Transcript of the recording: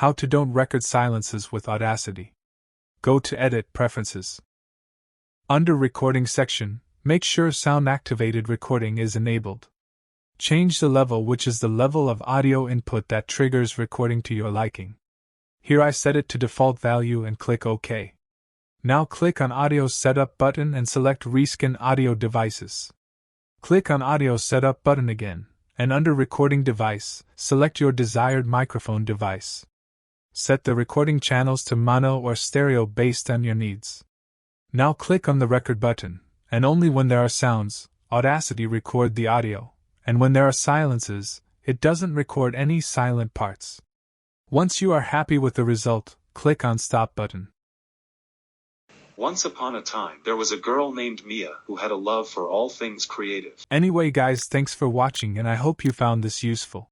How to don't record silences with Audacity. Go to Edit Preferences. Under Recording section, make sure Sound Activated Recording is enabled. Change the level, which is the level of audio input that triggers recording to your liking. Here I set it to default value and click OK. Now click on Audio Setup button and select Rescan Audio Devices. Click on Audio Setup button again, and under Recording Device, select your desired microphone device. Set the recording channels to mono or stereo based on your needs. Now click on the Record button, and only when there are sounds, Audacity record the audio, and when there are silences, it doesn't record any silent parts. Once you are happy with the result, click on Stop button. Once upon a time, there was a girl named Mia who had a love for all things creative. Anyway guys, thanks for watching and I hope you found this useful.